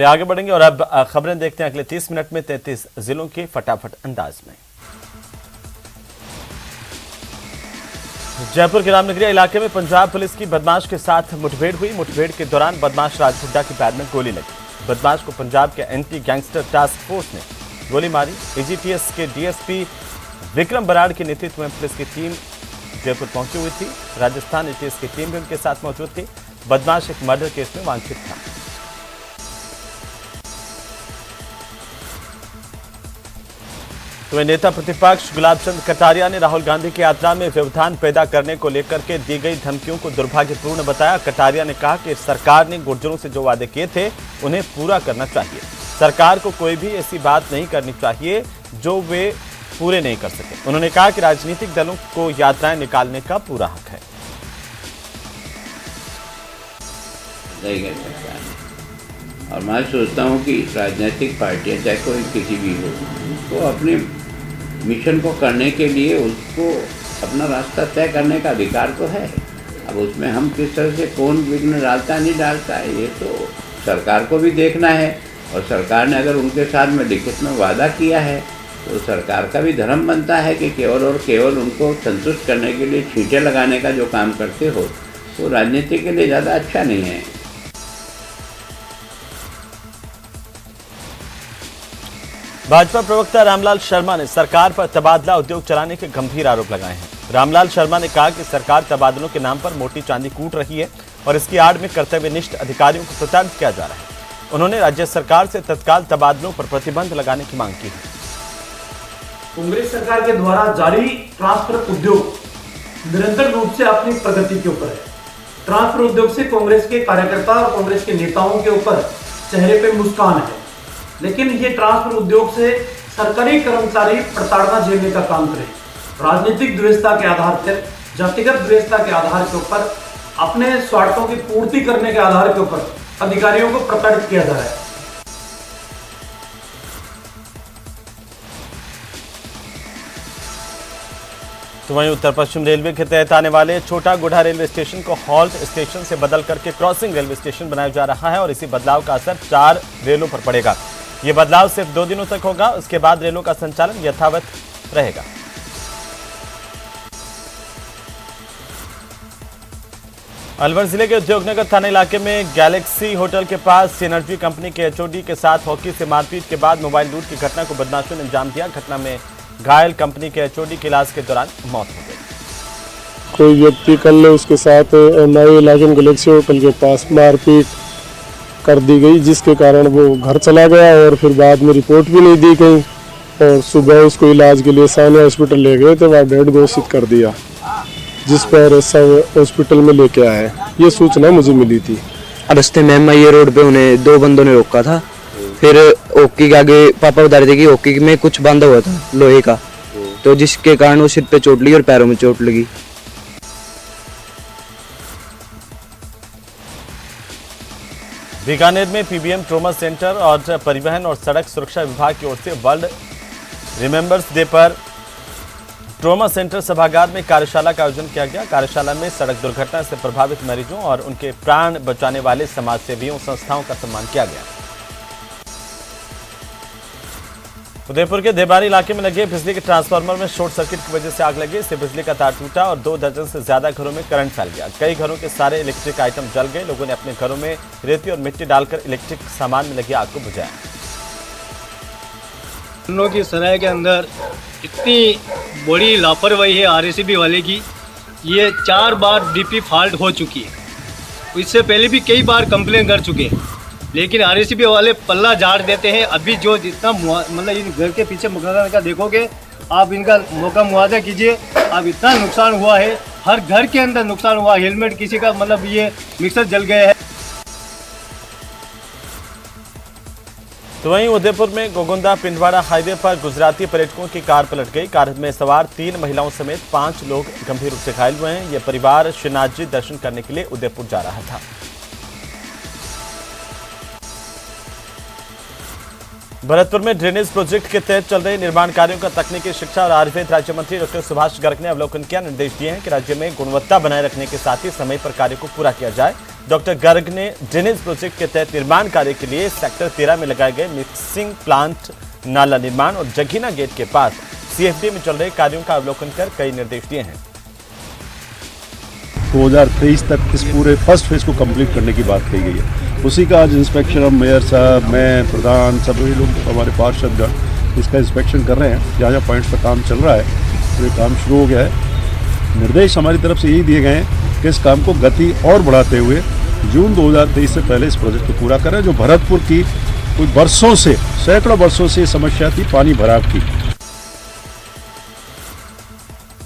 आगे बढ़ेंगे और अब खबरें देखते हैं अगले 30 मिनट में 33 जिलों के फटाफट अंदाज में। जयपुर के रामनगरिया इलाके में पंजाब पुलिस की बदमाश के साथ मुठभेड़ हुई। मुठभेड़ के दौरान बदमाश राज हुड्डा के पैर में गोली लगी। बदमाश को पंजाब के एंटी गैंगस्टर टास्क फोर्स ने गोली मारी। एजीटीएस के डीएसपी विक्रम बराड़ के नेतृत्व में पुलिस की टीम जयपुर पहुंची हुई थी। राजस्थान एटीएस की टीम भी उनके साथ मौजूद थी। बदमाश एक मर्डर केस में वांछित था। तो नेता प्रतिपक्ष गुलाब चंद कटारिया ने राहुल गांधी की यात्रा में व्यवधान पैदा करने को लेकर के दी गई धमकियों को दुर्भाग्यपूर्ण बताया। कटारिया ने कहा कि सरकार ने गुर्जरों से जो वादे किए थे उन्हें पूरा करना चाहिए। सरकार को कोई भी ऐसी बात नहीं करनी चाहिए जो वे पूरे नहीं कर सके। उन्होंने कहा कि राजनीतिक दलों को यात्राएं निकालने का पूरा हक है। और मैं सोचता हूँ कि राजनीतिक पार्टियां चाहे कोई किसी भी हो, तो अपने मिशन को करने के लिए उसको अपना रास्ता तय करने का अधिकार तो है। अब उसमें हम किस तरह से कौन विघ्न डालता नहीं डालता है ये तो सरकार को भी देखना है। और सरकार ने अगर उनके साथ में लिखित में वादा किया है तो सरकार का भी धर्म बनता है कि केवल और केवल उनको संतुष्ट करने के लिए छींटे लगाने का जो काम करते हो तो राजनीति के लिए ज़्यादा अच्छा नहीं है। भाजपा प्रवक्ता रामलाल शर्मा ने सरकार पर तबादला उद्योग चलाने के गंभीर आरोप लगाए हैं। रामलाल शर्मा ने कहा कि सरकार तबादलों के नाम पर मोटी चांदी कूट रही है और इसकी आड़ में कर्तव्यनिष्ठ अधिकारियों को प्रताड़ित किया जा रहा है। उन्होंने राज्य सरकार से तत्काल तबादलों पर प्रतिबंध लगाने की मांग की है। कांग्रेस सरकार के द्वारा जारी ट्रांसफर उद्योग निरंतर रूप से अपनी प्रगति के ऊपर है। ट्रांसफर उद्योग से कांग्रेस के कार्यकर्ता और कांग्रेस के नेताओं के ऊपर चेहरे पे मुस्कान है, लेकिन ये ट्रांसफर उद्योग से सरकारी कर्मचारी प्रताड़ना झेलने का काम करें। राजनीतिक द्वेषता के आधार पर, जातिगत द्वेषता के आधार के ऊपर, अपने स्वार्थों की पूर्ति करने के आधार के ऊपर अधिकारियों को प्रताड़ित किया जा रहा है। तो वहीं उत्तर पश्चिम रेलवे के तहत आने वाले छोटा गुढ़ा रेलवे स्टेशन को हॉल्ट स्टेशन से बदल करके क्रॉसिंग रेलवे स्टेशन बनाया जा रहा है और इसी बदलाव का असर 4 रेलों पर पड़ेगा। ये बदलाव सिर्फ 2 दिनों तक होगा, उसके बाद रेलों का संचालन यथावत रहेगा। अलवर जिले के उद्योगनगर थाना इलाके में गैलेक्सी होटल के पास सिनर्जी कंपनी के एचओडी के साथ हॉकी से मारपीट के बाद मोबाइल लूट की घटना को बदमाशों ने अंजाम दिया। घटना में घायल कंपनी के एचओडी के इलाज के दौरान मौत हो गई। कोई व्यक्ति कल उसके साथ नए इलाके में गैलेक्सी होटल के पास मारपीट कर दी गई, जिसके कारण वो घर चला गया और फिर बाद में रिपोर्ट भी नहीं दी गई और सुबह उसको इलाज के लिए सानिया हॉस्पिटल ले गए तो वहाँ डेड घोषित कर दिया, जिस पर सब हॉस्पिटल में लेके आए। ये सूचना मुझे मिली थी। रास्ते में मैं रोड पे उन्हें 2 बंदों ने रोका था। फिर ओक्की के आगे पापा बता रहे थे कि ओक्की में कुछ बांधा हुआ था लोहे का, तो जिसके कारण वो सिर पे चोट लगी और पैरों में चोट लगी। बीकानेर में पीबीएम ट्रॉमा सेंटर और परिवहन और सड़क सुरक्षा विभाग की ओर से वर्ल्ड रिमेंबर्स डे पर ट्रॉमा सेंटर सभागार में कार्यशाला का आयोजन किया गया। कार्यशाला में सड़क दुर्घटना से प्रभावित मरीजों और उनके प्राण बचाने वाले समाजसेवियों संस्थाओं का सम्मान किया गया। उदयपुर के देवारी इलाके में लगे बिजली के ट्रांसफार्मर में शॉर्ट सर्किट की वजह से आग लगी। इससे बिजली का तार टूटा और 2 दर्जन से ज्यादा घरों में करंट फैल गया। कई घरों के सारे इलेक्ट्रिक आइटम जल गए। लोगों ने अपने घरों में रेती और मिट्टी डालकर इलेक्ट्रिक सामान में लगी आग को बुझाया। की सराय के अंदर इतनी बड़ी लापरवाही है आरएसीबी वाले की। ये 4 बार डीपी फॉल्ट हो चुकी है। इससे पहले भी कई बार कंप्लेन कर चुके हैं, लेकिन आरएसीबी वाले पल्ला झाड़ देते हैं। अभी जो जितना मतलब इन घर के पीछे मकान का देखोगे आप, इनका मौका मुआवजा कीजिए। अब इतना नुकसान हुआ है, हर घर के अंदर नुकसान हुआ। हेलमेट किसी का मतलब ये मिक्सर जल गया है। तो वहीं उदयपुर में गोगुंदा पिंडवाड़ा हाईवे पर गुजराती पर्यटकों की कार पलट गई। कार में सवार 3 महिलाओं समेत 5 लोग गंभीर रूप से घायल हुए हैं। यह परिवार श्रीनाथ जी दर्शन करने के लिए उदयपुर जा रहा था। भरतपुर में ड्रेनेज प्रोजेक्ट के तहत चल रहे निर्माण कार्यों का तकनीकी शिक्षा और आयुर्वेद राज्य मंत्री डॉक्टर सुभाष गर्ग ने अवलोकन किया। निर्देश दिए हैं कि राज्य में गुणवत्ता बनाए रखने के साथ ही समय पर कार्य को पूरा किया जाए। डॉक्टर गर्ग ने ड्रेनेज प्रोजेक्ट के तहत निर्माण कार्य के लिए सेक्टर 13 में लगाए गए मिक्सिंग प्लांट, नाला निर्माण और जगीना गेट के पास सीएफडी में चल रहे कार्यों का अवलोकन कर कई निर्देश दिए हैं। 2023 तक इस पूरे फर्स्ट फेज को कंप्लीट करने की बात कही गई है। उसी का आज इंस्पेक्शन हम मेयर साहब, मैं, प्रधान, सभी लोग हमारे पार्षदगण इसका इंस्पेक्शन कर रहे हैं। जहाँ जहाँ पॉइंट्स पर काम चल रहा है, ये काम शुरू हो गया है। निर्देश हमारी तरफ से यही दिए गए हैं कि इस काम को गति और बढ़ाते हुए जून 2023 से पहले इस प्रोजेक्ट को पूरा करें, जो भरतपुर की कोई बरसों से, सैकड़ों वर्षों से समस्या थी पानी भराव की।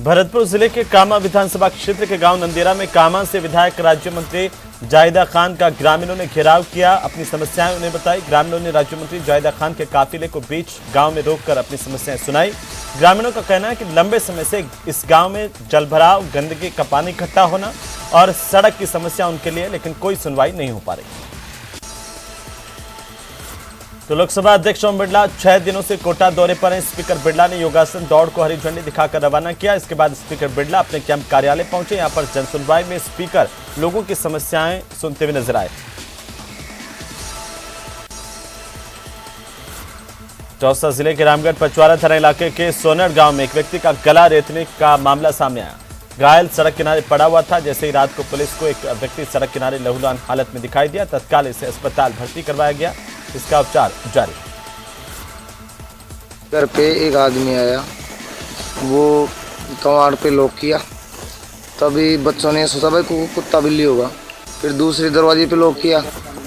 भरतपुर जिले के कामा विधानसभा क्षेत्र के गांव नंदेरा में कामा से विधायक राज्य मंत्री जायदा खान का ग्रामीणों ने घेराव किया। अपनी समस्याएं उन्हें बताई। ग्रामीणों ने राज्य मंत्री जायदा खान के काफिले को बीच गांव में रोककर अपनी समस्याएं सुनाई। ग्रामीणों का कहना है कि लंबे समय से इस गांव में जलभराव, गंदगी का पानी इकट्ठा होना और सड़क की समस्या उनके लिए, लेकिन कोई सुनवाई नहीं हो पा रही। तो लोकसभा अध्यक्ष ओम बिरला 6 दिनों से कोटा दौरे पर हैं। स्पीकर बिरला ने योगासन दौड़ को हरी झंडी दिखाकर रवाना किया। इसके बाद स्पीकर बिरला अपने कैंप कार्यालय पहुंचे। यहां पर जनसुनवाई में स्पीकर लोगों की समस्याएं सुनते हुए नजर आए। चौसा जिले के रामगढ़ पचवारा थाना इलाके के सोनर गांव में एक व्यक्ति का गला रेतने का मामला सामने आया। घायल सड़क किनारे पड़ा हुआ था। जैसे ही रात को पुलिस को एक व्यक्ति सड़क किनारे लहूलुहान हालत में दिखाई दिया, तत्काल इसे अस्पताल भर्ती करवाया गया। इसका उपचार जारी। घर पे एक आदमी आया, वो कवाड़ पे लॉक किया। तभी बच्चों ने सोचा भाई कुत्ता बिल्ली होगा। फिर दूसरे दरवाजे पे लॉक किया।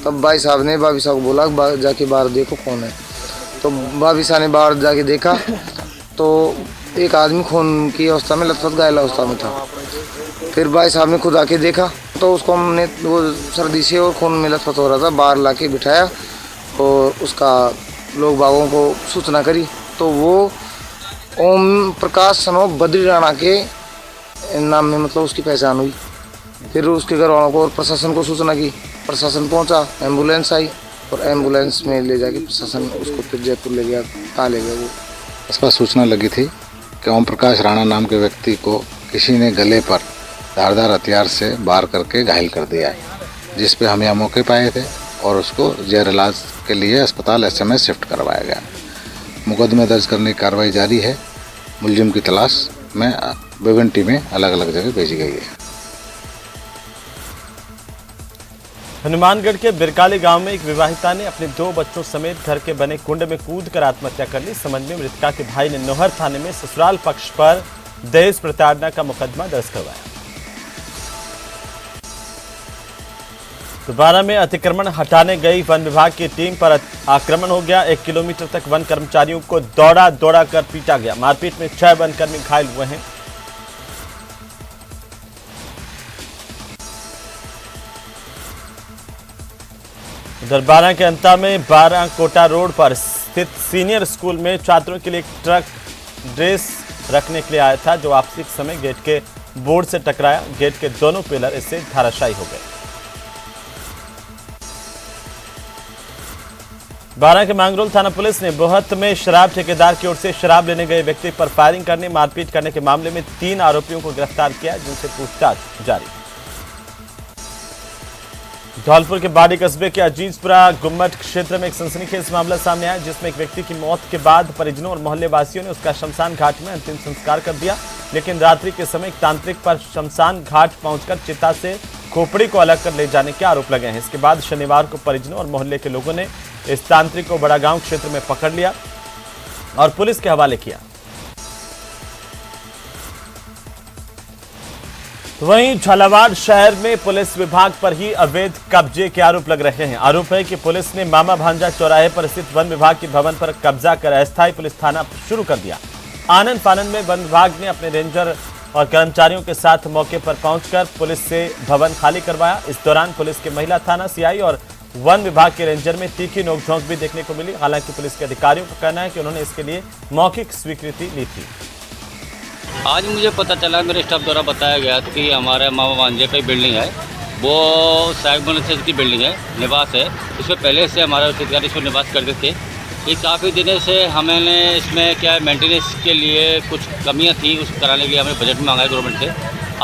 तब भाई साहब ने भाभी साहब को बोला जाके बाहर देखो कौन है। तो भाभी साहब ने बाहर जाके देखा तो एक आदमी खून की अवस्था में, लथपथ घायल अवस्था में था। फिर भाई साहब ने खुद आके देखा तो उसको हमने, वो सर्दी से और खून में लथपथ हो रहा था, बाहर लाके बिठाया और उसका लोग बागों को सूचना करी। तो वो ओम प्रकाश सनो बद्री राणा के नाम में मतलब उसकी पहचान हुई। फिर उसके घर वालों को और प्रशासन को सूचना की। प्रशासन पहुंचा, एम्बुलेंस आई और एम्बुलेंस में ले जाके प्रशासन उसको फिर जयपुर ले गया। कहाँ ले गया वो? इस पर सूचना लगी थी कि ओम प्रकाश राणा नाम के व्यक्ति को किसी ने गले पर धारदार हथियार से वार करके घायल कर दिया है, जिस पे हम यहाँ मौके पाए थे और उसको जेर इलाज के लिए अस्पताल SMS शिफ्ट करवाया गया। मुकदमे दर्ज करने की कार्रवाई जारी है। मुलजिम की तलाश में विभिन्न टीमें अलग अलग जगह भेजी गई है। हनुमानगढ़ के बिरकाली गांव में एक विवाहिता ने अपने 2 बच्चों समेत घर के बने कुंड में कूदकर आत्महत्या कर ली। संबंध में मृतका के भाई ने नौहर थाने में ससुराल पक्ष पर दहेज प्रताड़ना का मुकदमा दर्ज करवाया। दोबारा में अतिक्रमण हटाने गई वन विभाग की टीम पर आक्रमण हो गया। 1 किलोमीटर तक वन कर्मचारियों को दौड़ा कर पीटा गया। मारपीट में 6 वनकर्मी घायल हुए हैं। उधर बारां के अंता में बारां कोटा रोड पर स्थित सीनियर स्कूल में छात्रों के लिए एक ट्रक ड्रेस रखने के लिए आया था, जो आपसी समय गेट के बोर्ड से टकराया। गेट के दोनों पिलर इससे धराशायी हो गए। बारां के मांगरोल थाना पुलिस ने बोहत में शराब ठेकेदार की ओर से शराब लेने गए व्यक्ति पर फायरिंग करने, मारपीट करने के मामले में 3 आरोपियों को गिरफ्तार किया, जिनसे पूछताछ जारी। धौलपुर के बाड़ी कस्बे के अजीजपुरा गुम्मट क्षेत्र में एक सनसनीखेज मामला सामने आया, जिसमें एक व्यक्ति की मौत के बाद परिजनों और मोहल्ले वासियों ने उसका शमशान घाट में अंतिम संस्कार कर दिया। लेकिन रात्रि के समय एक तांत्रिक पर शमशान घाट पहुंचकर चिता से खोपड़ी को अलग कर ले जाने के आरोप लगे हैं। इसके बाद शनिवार को परिजनों और मोहल्ले के लोगों ने इस तांत्रिक को बड़ा गांव क्षेत्र में पकड़ लिया और पुलिस के हवाले किया। वहीं झालावाड़ शहर में पुलिस विभाग पर ही अवैध कब्जे के आरोप लग रहे हैं। आरोप है कि पुलिस ने मामा भांजा चौराहे पर स्थित वन विभाग के भवन पर कब्जा कर अस्थायी पुलिस थाना शुरू कर दिया। आनंद फानंद में वन विभाग ने अपने रेंजर और कर्मचारियों के साथ मौके पर पहुंचकर पुलिस से भवन खाली करवाया। इस दौरान पुलिस के महिला थाना CI और वन विभाग के रेंजर में तीखी नोकझोंक भी देखने को मिली। हालांकि पुलिस के अधिकारियों का कहना है कि उन्होंने इसके लिए मौखिक स्वीकृति ली थी। आज मुझे पता चला, मेरे स्टाफ द्वारा बताया गया कि हमारे मामा भांजे की बिल्डिंग है, वो साइबर की बिल्डिंग है, निवास है। इसमें पहले से हमारे अधिकारी इसमें निवास करते थे। ये काफ़ी दिनों से हमने इसमें क्या मेंटेनेंस के लिए कुछ कमियां थी, उस कराने के लिए हमने बजट में मांगा है गवर्नमेंट से।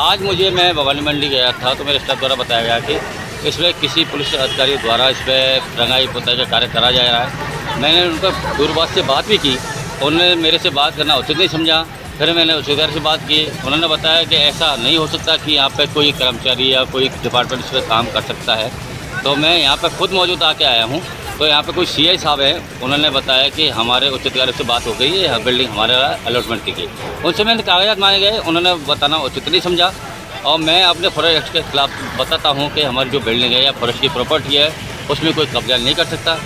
आज मैं भवानी मंडी गया था तो मेरे स्टाफ द्वारा बताया गया कि इसमें किसी पुलिस अधिकारी द्वारा इस पर रंगाई पुताई का कार्य करा जा रहा है। मैंने उनका दूरभाष से बात भी की, उन्होंने मेरे से बात करना उचित नहीं समझा। फिर मैंने उस अधिकारी से बात की, उन्होंने बताया कि ऐसा नहीं हो सकता कि यहाँ पे कोई कर्मचारी या कोई डिपार्टमेंट इस पर काम कर सकता है। तो मैं यहाँ पे खुद मौजूद आके आया हूँ। तो यहाँ पे कोई सीआई साहब हैं, उन्होंने बताया कि हमारे उच्च अधिकारी से बात हो गई है, बिल्डिंग हमारे अलॉटमेंट की गई। उनसे मैंने कागजात मांगे गए, उन्होंने बताना उचित नहीं समझा। और मैं अपने फॉरेस्ट एक्ट के खिलाफ बताता हूँ कि हमारी जो बिल्डिंग है या फॉरेस्ट की प्रॉपर्टी है उसमें कोई कब्जा नहीं कर सकता।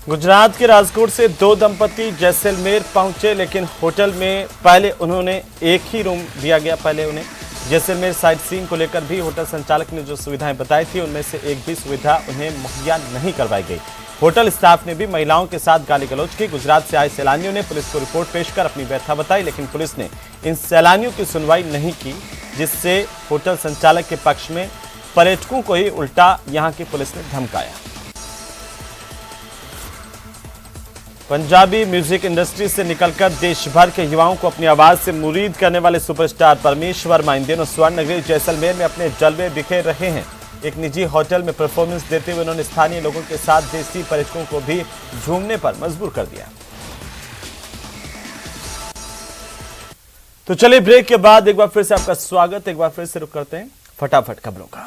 गुजरात के राजकोट से दो दंपति जैसलमेर पहुंचे, लेकिन होटल में पहले उन्होंने एक ही रूम दिया गया। पहले उन्हें जैसलमेर साइट सीइंग को लेकर भी होटल संचालक ने जो सुविधाएं बताई थी उनमें से एक भी सुविधा उन्हें मुहैया नहीं करवाई गई। होटल स्टाफ ने भी महिलाओं के साथ गाली गलौज की। गुजरात से आए सैलानियों ने पुलिस को रिपोर्ट पेश कर अपनी व्यथा बताई, लेकिन पुलिस ने इन सैलानियों की सुनवाई नहीं की, जिससे होटल संचालक के पक्ष में पर्यटकों को ही उल्टा यहां की पुलिस ने धमकाया। पंजाबी म्यूजिक इंडस्ट्री से निकलकर देश भर के युवाओं को अपनी आवाज से मुरीद करने वाले सुपरस्टार परमेश वर्मा इन दिनों स्वर्ण नगरी जैसलमेर में अपने जलवे बिखेर रहे हैं। एक निजी होटल में परफॉर्मेंस देते हुए उन्होंने स्थानीय लोगों के साथ देसी पर्यटकों को भी झूमने पर मजबूर कर दिया। तो चलिए ब्रेक के बाद एक बार फिर से आपका स्वागत। एक बार फिर से रुक करते हैं फटाफट खबरों का।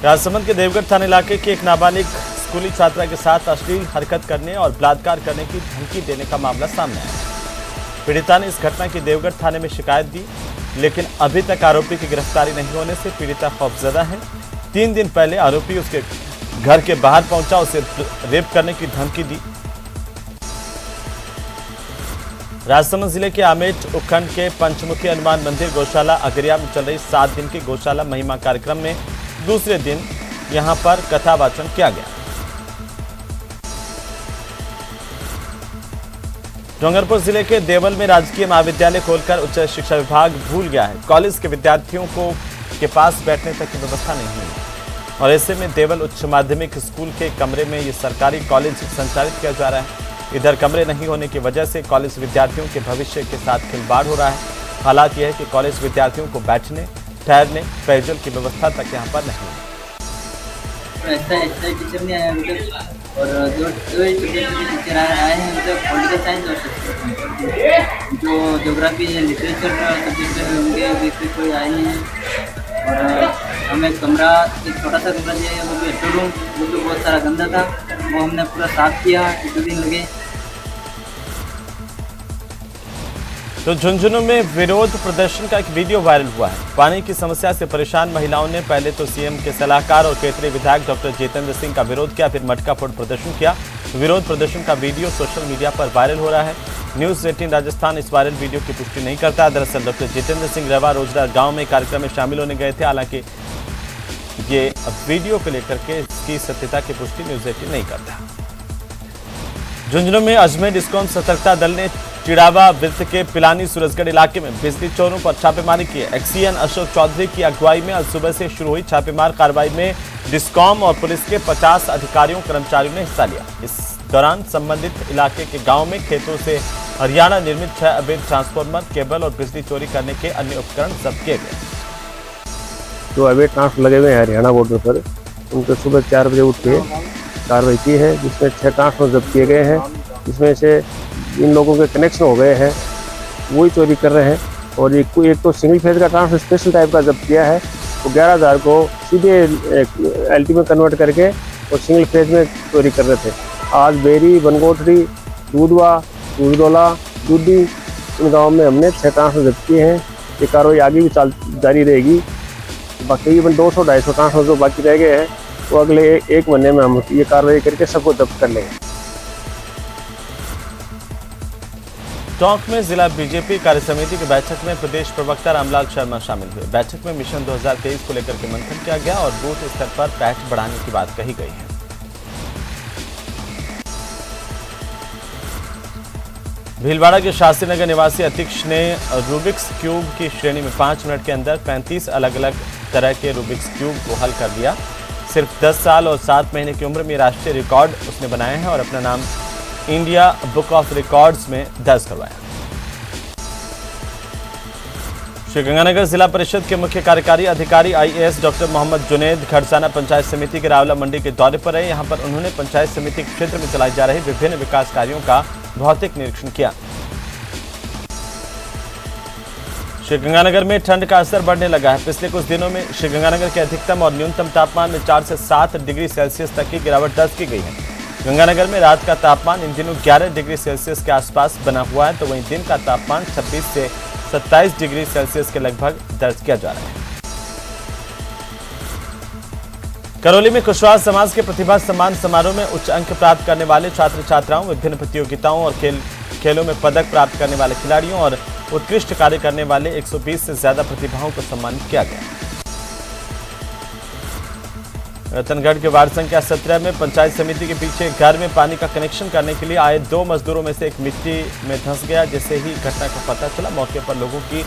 राजसमंद के देवगढ़ थाना इलाके के एक नाबालिग स्कूली छात्रा के साथ अश्लील हरकत करने और बलात्कार करने की धमकी देने का मामला सामने आया। पीड़िता ने इस घटना की देवगढ़ थाने में शिकायत दी, लेकिन अभी तक आरोपी की गिरफ्तारी नहीं होने से पीड़िता खौफजदा है। 3 दिन पहले आरोपी उसके घर के बाहर पहुंचा, उसे रेप करने की धमकी दी। राजसमंद जिले के आमेट उपखंड के पंचमुखी हनुमान मंदिर गौशाला अगरिया में चल रही 7 दिन की गौशाला महिमा कार्यक्रम में दूसरे दिन यहां पर कथा वाचन किया गया। डूंगरपुर जिले के देवल में राजकीय महाविद्यालय खोलकर उच्च शिक्षा विभाग भूल गया है। कॉलेज के विद्यार्थियों के पास बैठने तक की व्यवस्था नहीं है और ऐसे में देवल उच्च माध्यमिक स्कूल के कमरे में ये सरकारी कॉलेज संचालित किया जा रहा है। इधर कमरे नहीं होने की वजह से कॉलेज विद्यार्थियों के भविष्य के साथ खिलवाड़ हो रहा है। हालात यह है कि कॉलेज विद्यार्थियों को बैठने, ठहरने, पेयजल की व्यवस्था तक यहाँ पर नहीं है। ऐसा टीचर नहीं आया अभी तक, और जो टीचर आए हैं मतलब पॉलिटिकल साइंस और जो ज्योग्राफी लिटरेचर सब्जेक्ट होंगे बीच में कोई आए नहीं है। और हमें कमरा, एक छोटा सा कमरा दिया है, वो भी स्टोर रूम, वो भी बहुत सारा गंदा था, वो हमने पूरा साफ किया, 2 दिन लगे। तो झुंझुनू में विरोध प्रदर्शन का एक वीडियो वायरल हुआ है। पानी की समस्या से परेशान महिलाओं ने पहले तो सीएम के सलाहकार और केंद्रीय विधायक डॉक्टर जितेंद्र सिंह का विरोध किया, फिर मटका फोड़ प्रदर्शन किया। विरोध प्रदर्शन का वीडियो सोशल मीडिया पर वायरल हो रहा है। न्यूज 18 राजस्थान इस वायरल वीडियो की पुष्टि नहीं करता। दरअसल डॉक्टर जितेंद्र सिंह रेवा रोजगार गाँव में कार्यक्रम में शामिल होने गए थे। हालांकि ये वीडियो को लेकर के इसकी सत्यता की पुष्टि न्यूज 18 नहीं करता। झुंझुनू में अजमेर डिस्कॉम सतर्कता दल ने चिड़ावा वृत्त के पिलानी सूरजगढ़ इलाके में बिजली चोरों पर छापेमारी की। एक्सीएन अशोक चौधरी की अगुवाई में आज सुबह से शुरू हुई छापेमार कार्रवाई में डिस्कॉम और पुलिस के 50 अधिकारियों कर्मचारियों ने हिस्सा लिया। इस दौरान संबंधित इलाके के गांव में खेतों से हरियाणा निर्मित 6 अवैध ट्रांसफार्मर, केबल और बिजली चोरी करने के अन्य उपकरण जब्त किए गए। जो अवैध ट्रांसफर लगे हुए हैं हरियाणा बॉर्डर पर, उनको सुबह 4 बजे उठ के कार्रवाई की है, जिसमें 6 ट्रांसफर जब्त किए गए हैं। जिसमें से इन लोगों के कनेक्शन हो गए हैं, वही चोरी कर रहे हैं। और एक तो सिंगल फेज का ट्रांसफर स्पेशल टाइप का जब्त किया है, तो 11,000 को सीधे एलटी में कन्वर्ट करके और सिंगल फेज में चोरी कर रहे थे। आज बेरी, बनगोठड़ी, दूधवा, दूधडोला, दूधी, इन गाँव में हमने 6 ट्रांसफर जब्त किए हैं। ये कार्रवाई आगे भी जारी रहेगी। तकरीबन 200-250 ट्रांसफर जो बाकी रह गए हैं, तो अगले 1 महीने में हम ये कार्रवाई करके सबको जब्त कर लेंगे। टोंक में जिला बीजेपी कार्यसमिति की बैठक में प्रदेश प्रवक्ता रामलाल शर्मा शामिल हुए। बैठक में मिशन 2023 को लेकर के मंथन किया गया और बूथ स्तर पर पैठ बढ़ाने की बात कही गई है। भीलवाड़ा के शास्त्रीनगर निवासी अतीक्ष ने रूबिक्स क्यूब की श्रेणी में 5 मिनट के अंदर 35 अलग अलग तरह के रूबिक्स क्यूब को हल कर दिया। सिर्फ 10 साल और 7 महीने की उम्र में राष्ट्रीय रिकॉर्ड उसने बनाया है और अपना नाम इंडिया बुक ऑफ रिकॉर्ड्स में दर्ज करवाया। श्रीगंगानगर जिला परिषद के मुख्य कार्यकारी अधिकारी IAS डॉक्टर मोहम्मद जुनेद खड़साना पंचायत समिति के रावला मंडी के दौरे पर रहे। यहां पर उन्होंने पंचायत समिति क्षेत्र में चलाई जा रही विभिन्न विकास कार्यों का भौतिक निरीक्षण किया। श्रीगंगानगर में ठंड का असर बढ़ने लगा है। पिछले कुछ दिनों में श्रीगंगानगर के अधिकतम और न्यूनतम तापमान में 4 से 7 डिग्री सेल्सियस तक की गिरावट दर्ज की गई है। गंगानगर में रात का तापमान इन दिनों 11 डिग्री सेल्सियस के आसपास बना हुआ है, तो वहीं दिन का तापमान 26 से 27 डिग्री सेल्सियस के लगभग दर्ज किया जा रहा है। करौली में कुशवाहा समाज के प्रतिभा सम्मान समारोह में उच्च अंक प्राप्त करने वाले छात्र छात्राओं, विभिन्न प्रतियोगिताओं और खेलों में पदक प्राप्त करने वाले खिलाड़ियों और उत्कृष्ट कार्य करने वाले 120 से ज्यादा प्रतिभाओं को सम्मानित किया गया। रतनगढ़ के वार्ड संख्या 17 में पंचायत समिति के पीछे घर में पानी का कनेक्शन करने के लिए आए 2 मजदूरों में से एक मिट्टी में धंस गया। जैसे ही घटना का पता चला, मौके पर लोगों की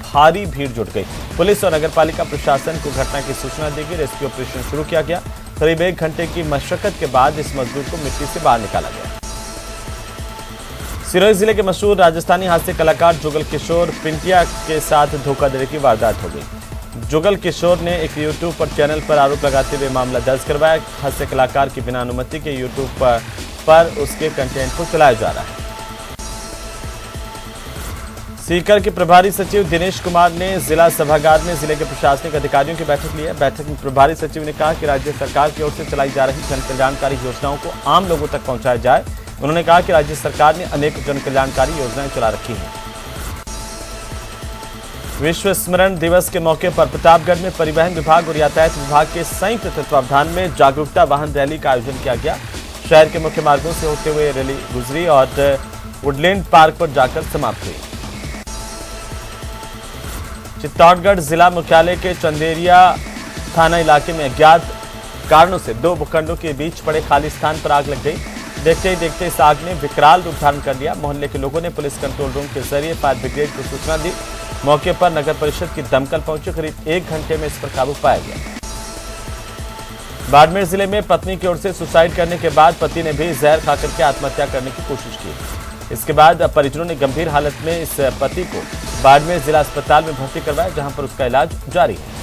भारी भीड़ जुट गई। पुलिस और नगरपालिका प्रशासन को घटना की सूचना दी गई। रेस्क्यू ऑपरेशन शुरू किया गया। करीब 1 घंटे की मशक्कत के बाद इस मजदूर को मिट्टी से बाहर निकाला गया। सिरोही जिले के मशहूर राजस्थानी हास्य कलाकार जुगल किशोर पिंटिया के साथ धोखाधड़ी की वारदात हो गई। जुगल किशोर ने एक यूट्यूब पर चैनल पर आरोप लगाते हुए मामला दर्ज करवाया। हास्य कलाकार की बिना अनुमति के यूट्यूब पर उसके कंटेंट को चलाया जा रहा है। सीकर के प्रभारी सचिव दिनेश कुमार ने जिला सभागार में जिले के प्रशासनिक अधिकारियों की बैठक ली है। बैठक में प्रभारी सचिव ने कहा कि राज्य सरकार की ओर से चलाई जा रही जन कल्याणकारी योजनाओं को आम लोगों तक पहुंचाया जाए। उन्होंने कहा कि राज्य सरकार ने अनेक जन कल्याणकारी योजनाएं चला रखी हैं। विश्व स्मरण दिवस के मौके पर प्रतापगढ़ में परिवहन विभाग और यातायात विभाग के संयुक्त तत्वावधान में जागरूकता वाहन रैली का आयोजन किया गया। शहर के मुख्य मार्गों से होते हुए रैली गुजरी और वुडलैंड पार्क पर जाकर समाप्त हुई। चित्तौड़गढ़ जिला मुख्यालय के चंदेरिया थाना इलाके में अज्ञात कारणों से 2 भूखंडों के बीच पड़े खाली स्थान पर आग लग गई। देखते ही देखते इस आग ने विकराल रूप धारण कर लिया। मोहल्ले के लोगों ने पुलिस कंट्रोल रूम के जरिए फायर ब्रिगेड को सूचना दी। मौके पर नगर परिषद की दमकल पहुंची। करीब 1 घंटे में इस पर काबू पाया गया। बाड़मेर जिले में पत्नी की ओर से सुसाइड करने के बाद पति ने भी जहर खाकर के आत्महत्या करने की कोशिश की। इसके बाद परिजनों ने गंभीर हालत में इस पति को बाड़मेर जिला अस्पताल में भर्ती करवाया, जहां पर उसका इलाज जारी है।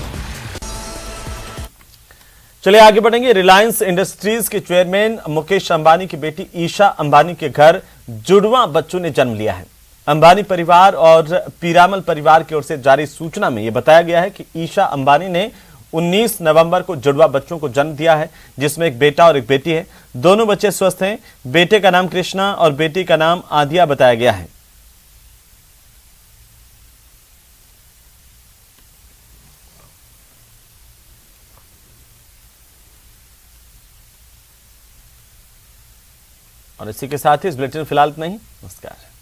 चलिए आगे बढ़ेंगे। रिलायंस इंडस्ट्रीज के चेयरमैन मुकेश अंबानी की बेटी ईशा अंबानी के घर जुड़वा बच्चों ने जन्म लिया है। अंबानी परिवार और पीरामल परिवार की ओर से जारी सूचना में यह बताया गया है कि ईशा अंबानी ने 19 नवंबर को जुड़वा बच्चों को जन्म दिया है, जिसमें एक बेटा और एक बेटी है। दोनों बच्चे स्वस्थ हैं। बेटे का नाम कृष्णा और बेटी का नाम आदिया बताया गया है। और इसी के साथ ही इस बुलेटिन फिलहाल इतना ही। नमस्कार।